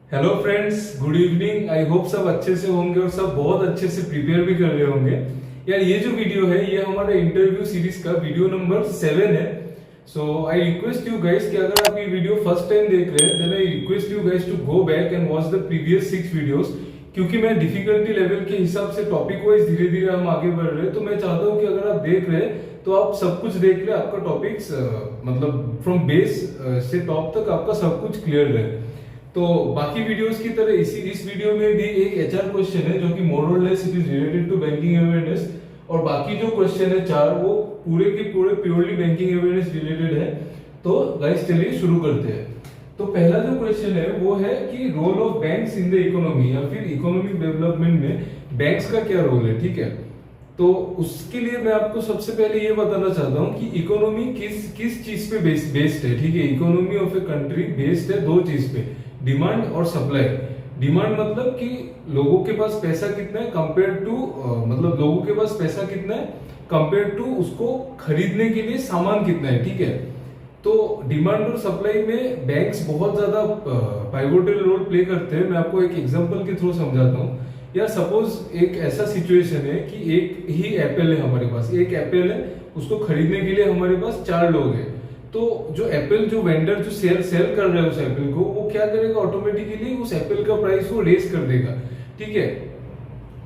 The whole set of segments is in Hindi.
Hello friends, good evening. I hope सब अच्छे से होंगे और सब बहुत अच्छे से प्रिपेयर भी कर रहे होंगे। यार ये जो वीडियो है ये हमारे इंटरव्यू सीरीज का वीडियो नंबर 7 है। सो आई रिक्वेस्ट यू गाइस कि अगर आप ये वीडियो फर्स्ट टाइम देख रहे हैं then I request you guys to go back and watch the previous 6 videos, क्योंकि मैं डिफिकल्टी लेवल के हिसाब से टॉपिक वाइज धीरे धीरे हम आगे बढ़ रहे हैं। तो मैं चाहता हूँ कि अगर आप देख रहे हैं तो आप सब कुछ देख ले, आपका टॉपिक्स मतलब फ्रॉम बेस से टॉप तक आपका सब कुछ क्लियर रहे। तो बाकी वीडियोस की तरह इस वीडियो में भी एक एचआर क्वेश्चन है जो कि मोर और less it is related to banking awareness, और बाकी जो क्वेश्चन है 4 वो पूरे के पूरे प्योरली बैंकिंग अवेयरनेस रिलेटेड है। तो गाइस चलिए शुरू करते हैं। तो पहला जो क्वेश्चन है वो है कि role of banks in the economy, या फिर इकोनॉमिक डेवलपमेंट में बैंक्स का क्या रोल है। ठीक है, तो उसके लिए मैं आपको सबसे पहले ये बताना चाहता हूँ कि इकोनॉमी किस किस चीज पे बेस्ड है। ठीक है, economy of a country based है दो चीज पे, डिमांड और सप्लाई। डिमांड मतलब कि लोगों के पास पैसा कितना है कंपेयर टू मतलब लोगों के पास पैसा कितना है कंपेयर टू उसको खरीदने के लिए सामान कितना है। ठीक है, तो डिमांड और सप्लाई में बैंक्स बहुत ज्यादा पाइवोटल रोल प्ले करते हैं। मैं आपको एक एग्जांपल के थ्रू समझाता हूँ। यार सपोज एक ऐसा सिचुएशन है कि एक ही एप्पल है हमारे पास, एक एप्पल है, उसको खरीदने के लिए हमारे पास 4 लोग हैं। तो जो एप्पल जो वेंडर जो सेल कर रहा है उस एप्पल को, वो क्या करेगा, ऑटोमेटिकली उस एप्पल का प्राइस वो रेस कर देगा। ठीक है,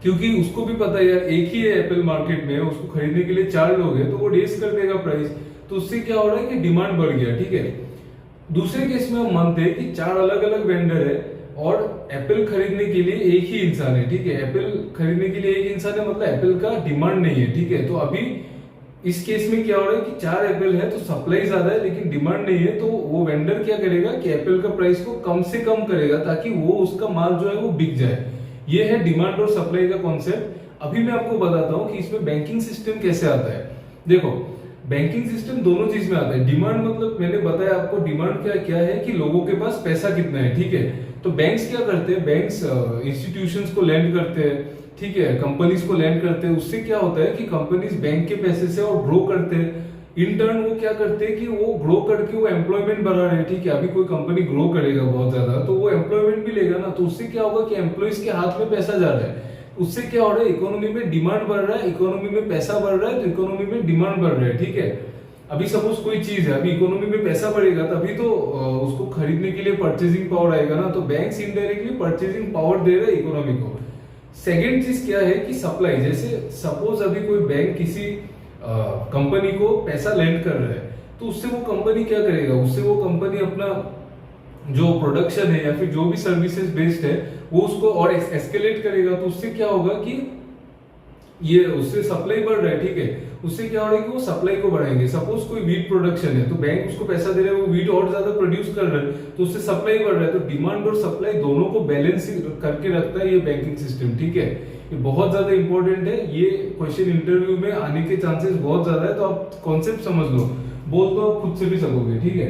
क्योंकि उसको भी पता है यार एक ही है एप्पल मार्केट में, उसको खरीदने के लिए 4 लोग हैं, तो वो रेस कर देगा प्राइस। तो उससे क्या हो रहा है कि डिमांड बढ़ गया। ठीक है, दूसरे केस में हम मानते हैं कि 4 अलग अलग वेंडर है और एप्पल खरीदने के लिए एक ही इंसान है। ठीक है, एप्पल खरीदने के लिए एक इंसान है, मतलब एप्पल का डिमांड नहीं है। ठीक है, तो अभी इस केस में क्या हो रहा है कि 4 एप्पल है तो सप्लाई ज्यादा है लेकिन डिमांड नहीं है। तो वो वेंडर क्या करेगा कि एप्पल का प्राइस को कम से कम करेगा ताकि वो उसका माल जो है वो बिक जाए। ये है डिमांड और सप्लाई का कॉन्सेप्ट। अभी मैं आपको बताता हूँ कि इसमें बैंकिंग सिस्टम कैसे आता है। देखो, बैंकिंग सिस्टम दोनों चीज में आता है। डिमांड मतलब मैंने बताया आपको, डिमांड क्या क्या है कि लोगों के पास पैसा कितना है। ठीक है, तो बैंक्स क्या करते हैं, बैंक्स इंस्टीट्यूशंस को लैंड करते हैं। ठीक है, कंपनीज को लैंड करते हैं। उससे क्या होता है कि कंपनीज बैंक के पैसे से और ग्रो करते हैं। इन टर्न वो क्या करते हैं कि वो ग्रो करके वो एम्प्लॉयमेंट बढ़ा रहे हैं। ठीक है, अभी कोई कंपनी ग्रो करेगा बहुत ज्यादा तो वो एम्प्लॉयमेंट भी लेगा ना, तो उससे क्या होगा कि एम्प्लॉयज के हाथ में पैसा जा रहा है। उससे क्या हो रहा है, इकोनॉमी में डिमांड बढ़ रहा है, इकोनॉमी में पैसा बढ़ रहा है तो इकोनॉमी में डिमांड बढ़ रहा है। ठीक है, अभी सपोज कोई चीज है, अभी इकोनॉमी में पैसा बढ़ेगा तभी तो उसको खरीदने के लिए परचेजिंग पावर आएगा ना, तो बैंक्स इनडायरेक्टली परचेजिंग पावर दे रहे हैं इकोनॉमी को। सेकेंड चीज क्या है कि सप्लाई। जैसे सपोज अभी कोई बैंक किसी कंपनी को पैसा लेंड कर रहा है, तो उससे वो कंपनी क्या करेगा, उससे वो कंपनी अपना जो प्रोडक्शन है या फिर जो भी सर्विसेज बेस्ड है वो उसको और एस्केलेट करेगा। तो उससे क्या होगा कि ये उससे सप्लाई बढ़ रहा है। ठीक है, उससे क्या हो रहा है कि वो सप्लाई को बढ़ाएंगे। सपोज कोई वीट प्रोडक्शन है तो बैंक उसको पैसा दे रहा है, वो वीट और ज्यादा प्रोड्यूस कर रहा है तो उससे सप्लाई बढ़ रहा है। तो डिमांड और सप्लाई दोनों को बैलेंस करके रखता है ये बैंकिंग सिस्टम। ठीक है, ये बहुत ज्यादा इंपॉर्टेंट है। ये क्वेश्चन इंटरव्यू में आने के चांसेस बहुत ज्यादा है, तो आप कॉन्सेप्ट समझ लो, बोल तो आप खुद से भी सकोगे। ठीक है,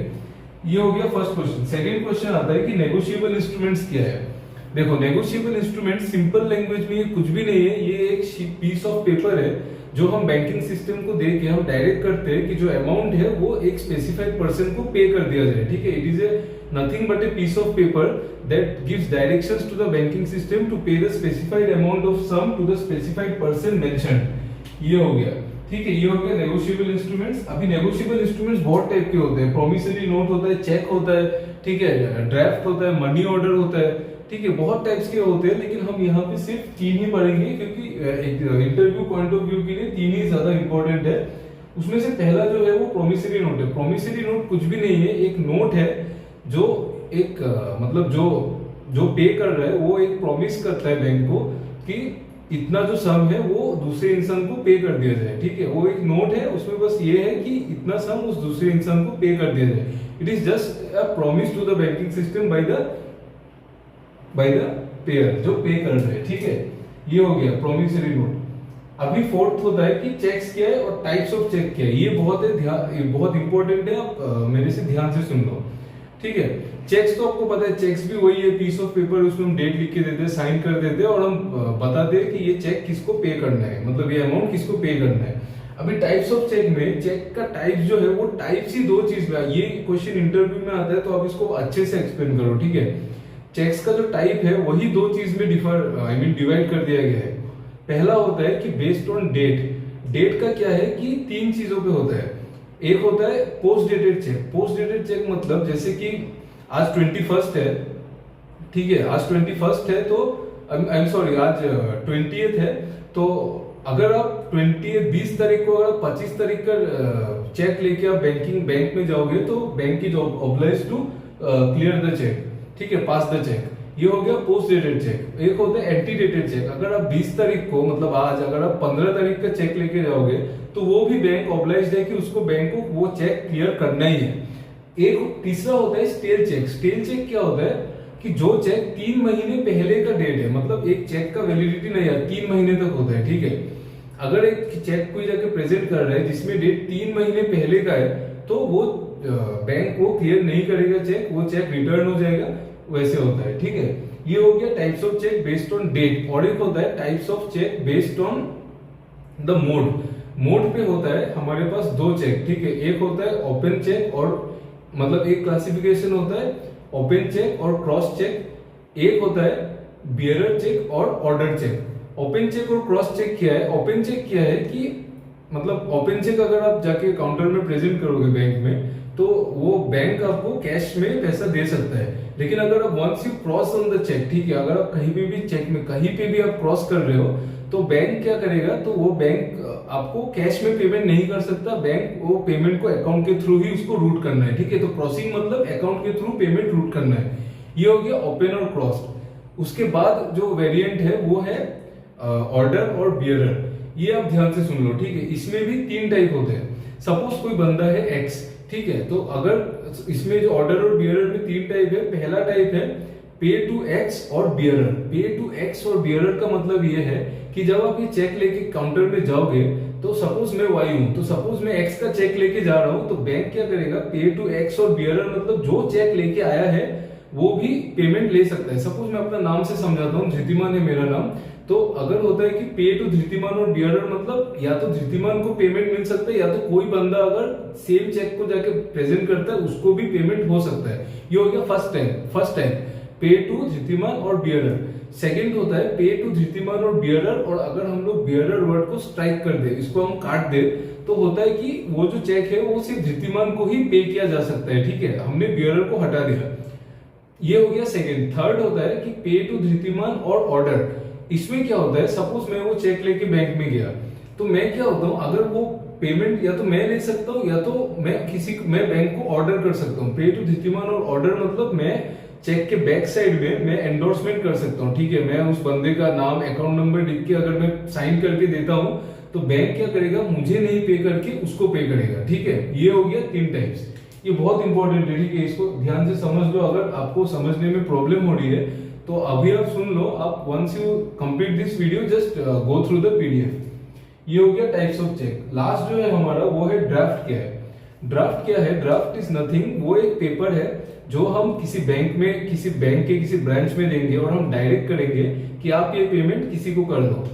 ये हो गया फर्स्ट क्वेश्चन। सेकंड क्वेश्चन आता है कि नेगोशिएबल इंस्ट्रूमेंट्स क्या है। देखो, नेगोशिएबल इंस्ट्रूमेंट सिंपल लैंग्वेज में ये कुछ भी नहीं है, ये एक पीस ऑफ पेपर है जो हम बैंकिंग सिस्टम को दे के हम डायरेक्ट करते हैं कि जो अमाउंट है वो एक स्पेसिफाइड पर्सन को पे कर दिया जाए। ठीक है, it is a nothing but a piece of paper that gives directions to the banking system to pay the specified amount of sum to the specified person mentioned. ये हो गया। ठीक है, ये हो गया नेगोशिएबल इंस्ट्रूमेंट्स। अभी नेगोशिएबल इंस्ट्रूमेंट्स बहुत टाइप के होते हैं। प्रोमिसरी नोट होता है, चेक होता है, ठीक है, ड्राफ्ट होता है, मनी ऑर्डर होता है। ठीक है, बहुत टाइप्स के होते हैं, लेकिन हम यहाँ पे सिर्फ 3 ही पढ़ेंगे क्योंकि इंटरव्यू पॉइंट ऑफ व्यू के लिए 3 ही ज्यादा इंपॉर्टेंट है। उसमें से पहला जो है वो प्रोमिसरी नोट है। प्रोमिसरी नोट कुछ भी नहीं है, एक नोट है जो एक मतलब जो पे कर रहा है वो एक प्रॉमिस करता है बैंक को कि इतना जो सम है वो दूसरे इंसान को पे कर दिया जाए। ठीक है, वो एक नोट है, उसमें बस ये है कि इतना सम उस दूसरे इंसान को पे कर दिया जाए। It is just a promise to the banking system by the payer जो पे कर रहे हैं। ठीक है, ये हो गया प्रोमिसरी नोट। अभी फोर्थ होता है कि चेक्स क्या है और टाइप्स ऑफ चेक क्या है। ये बहुत है, ध्यान बहुत इंपॉर्टेंट है, आप मेरे से ध्यान से सुन लो। ठीक है, चेक्स तो आपको पता है, चेक्स भी वही है, पीस ऑफ पेपर, उसमें हम डेट लिख के देते हैं, साइन कर देते हैं और हम बताते हैं कि ये चेक किसको पे करना है, मतलब ये अमाउंट किसको पे करना है। अभी टाइप्स ऑफ चेक में चेक का टाइप जो है वो टाइप्स ही 2 चीज में। ये क्वेश्चन इंटरव्यू में आता है तो आप इसको अच्छे से एक्सप्लेन करो। ठीक है, चेक्स का जो टाइप है वही दो चीज में डिवाइड कर दिया गया है। पहला होता है कि बेस्ड ऑन डेट। डेट का क्या है कि तीन चीजों पे होता है। एक होता है post dated cheque. Post dated cheque मतलब जैसे कि आज 21 है, ठीक है, आज 21 है तो आई एम सॉरी आज 20th है, तो अगर आप 20 तारीख को अगर 25 तारीख का चेक लेके आप बैंक में जाओगे तो bank is obliged to clear the cheque, ठीक है, पास द चेक। ये हो गया पोस्ट डेटेड चेक। एक होता है एंटी डेटेड चेक। अगर आप 20 तारीख को मतलब आज अगर आप 15 तारीख का चेक लेके जाओगे तो वो भी बैंक ऑब्लाइज्ड है कि उसको बैंक को वो चेक क्लियर करना ही है। एक तीसरा होता है स्टेल चेक। स्टेल चेक क्या होता है कि जो चेक 3 महीने पहले का डेट है, मतलब एक चेक का वैलिडिटी नहीं है 3 महीने तक होता है, ठीक है। अगर एक चेक कोई जाके प्रेजेंट कर रहा है जिसमें डेट 3 महीने पहले का है तो वो बैंक वो क्लियर नहीं करेगा चेक, वो चेक रिटर्न हो जाएगा, वैसे होता है, ठीक है। ये हो गया types of cheque based on date. और एक होता है types of cheque based on the mode. Mode पे होता है हमारे पास दो चेक, ठीक है। एक होता है ओपन चेक और मतलब एक क्लासिफिकेशन होता है ओपन चेक और क्रॉस चेक। एक होता है बियरर चेक और ऑर्डर चेक। ओपन चेक और क्रॉस चेक क्या है? ओपन चेक क्या है कि मतलब ओपन चेक अगर आप जाके काउंटर में प्रेजेंट करोगे बैंक में तो वो बैंक आपको कैश में पैसा दे सकता है। लेकिन अगर आप once you cross on the cheque, ठीक है, अगर आप कहीं पे भी चेक में कहीं पे भी आप क्रॉस कर रहे हो तो बैंक क्या करेगा, तो वो बैंक आपको कैश में पेमेंट नहीं कर सकता। बैंक वो पेमेंट को अकाउंट के थ्रू ही उसको रूट करना है, ठीक है। तो क्रॉसिंग मतलब अकाउंट के थ्रू पेमेंट रूट करना है। ये हो गया ओपन और क्रॉस। उसके बाद जो वेरिएंट है वो है ऑर्डर और बियरर। ये आप ध्यान से सुन लो, ठीक है। इसमें भी 3 टाइप होते हैं। सपोज कोई बंदा है एक्स, ठीक है, तो अगर इसमें जो ऑर्डर और बियरर में 3 टाइप है। पहला टाइप है पे टू एक्स और बियरर। पे टू एक्स और बियरर का मतलब ये है कि जब आप ये चेक लेके काउंटर में जाओगे तो सपोज मैं वाई हूं, तो सपोज मैं एक्स का चेक लेके जा रहा हूं तो बैंक क्या करेगा, पे टू एक्स और बियरर मतलब जो चेक लेके आया है वो भी पेमेंट ले सकता है। सपोज मैं अपना नाम से समझाता हूँ, धृतिमान है मेरा नाम, तो अगर होता है कि पे टू धृतिमान और बियरर मतलब या तो धृतिमान को पेमेंट मिल सकता है या तो कोई बंदा अगर सेम चेक को जाके प्रेजेंट करता है उसको भी पेमेंट हो सकता है। ये हो गया फर्स्ट टाइम पे टू धृतिमान और बियरर। सेकंड होता है पे टू धृतिमान और बियरर, और अगर हम लोग बियरर वर्ड को स्ट्राइक कर दे, इसको हम काट दे, तो होता है कि वो जो चेक है वो सिर्फ धृतिमान को ही पे किया जा सकता है, ठीक है, हमने बियरर को हटा दिया। ये हो गया सेकंड। थर्ड होता है कि पे टू धृतिमान और ऑर्डर। इसमें क्या होता है, सपोज मैं वो चेक लेके बैंक में गया तो मैं क्या होता हूँ, अगर वो पेमेंट या तो मैं ले सकता हूँ या तो मैं बैंक को ऑर्डर कर सकता हूँ। पे टू धृतिमान और ऑर्डर मतलब मैं चेक के बैक साइड में मैं एंडोर्समेंट कर सकता हूँ, ठीक है। मैं उस बंदे का नाम अकाउंट नंबर लिख के अगर मैं साइन करके देता हूँ तो बैंक क्या करेगा, मुझे नहीं पे करके उसको पे करेगा, ठीक है। ये हो गया 3 टाइप्स। ये बहुत इंपॉर्टेंट है, ठीक है, इसको ध्यान से समझ लो। अगर आपको समझने में प्रॉब्लम हो रही है तो अभी आप सुन लो, आप once you complete this video just go through the PDF. ये हो गया टाइप्स ऑफ चेक। लास्ट जो है हमारा वो है ड्राफ्ट। क्या है ड्राफ्ट? क्या है ड्राफ्ट? इज नथिंग, वो एक पेपर है जो हम किसी बैंक के किसी ब्रांच में देंगे और हम डायरेक्ट करेंगे कि आप ये पेमेंट किसी को कर दो।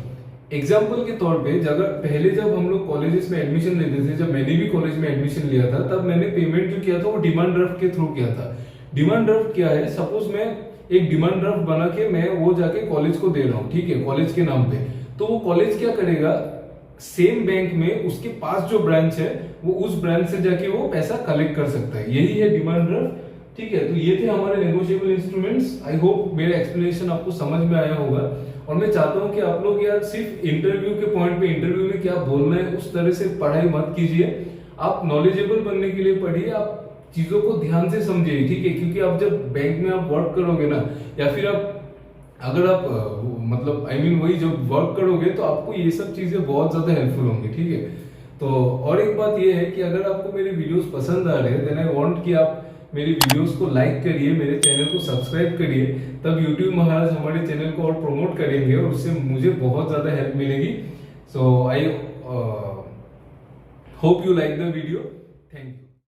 एग्जाम्पल के तौर पे जब हम लोग कॉलेजेस में एडमिशन लेते थे, जब मैंने भी कॉलेज में एडमिशन लिया था, तब मैंने पेमेंट जो किया था वो डिमांड ड्राफ्ट के थ्रू किया था। डिमांड ड्राफ्ट क्या है, सपोज मैं एक डिमांड ड्राफ्ट बना के मैं वो जाके कॉलेज को दे रहा हूँ, ठीक है, कॉलेज के नाम पे, तो वो कॉलेज क्या करेगा, सेम बैंक में उसके पास जो ब्रांच है वो उस ब्रांच से जाके वो पैसा कलेक्ट कर सकता है। यही है डिमांड ड्राफ्ट, ठीक है। तो ये थे हमारे नेगोशिएबल इंस्ट्रूमेंट्स। आई होप मेरा एक्सप्लेनेशन आपको समझ में आया होगा, और मैं चाहता हूं कि आप लोग यार सिर्फ इंटरव्यू के पॉइंट पे इंटरव्यू में क्या बोलना है उस तरह से पढ़ाई मत कीजिए। आप नॉलेजेबल बनने के लिए पढ़िए, आप चीजों को ध्यान से समझिए, ठीक है। क्योंकि आप जब बैंक में आप वर्क करोगे ना, या फिर अगर आप मतलब वही जब वर्क करोगे तो आपको ये सब चीजें बहुत ज्यादा हेल्पफुल होंगी, ठीक है। तो और एक बात ये है कि अगर आपको मेरे वीडियोस पसंद आ रहे हैं देन आई वांट कि आप मेरी वीडियोस को लाइक करिए, मेरे चैनल को सब्सक्राइब करिए, तब यूट्यूब महाराज हमारे चैनल को और प्रमोट करेंगे और उससे मुझे बहुत ज्यादा हेल्प मिलेगी। So I hope you like the video.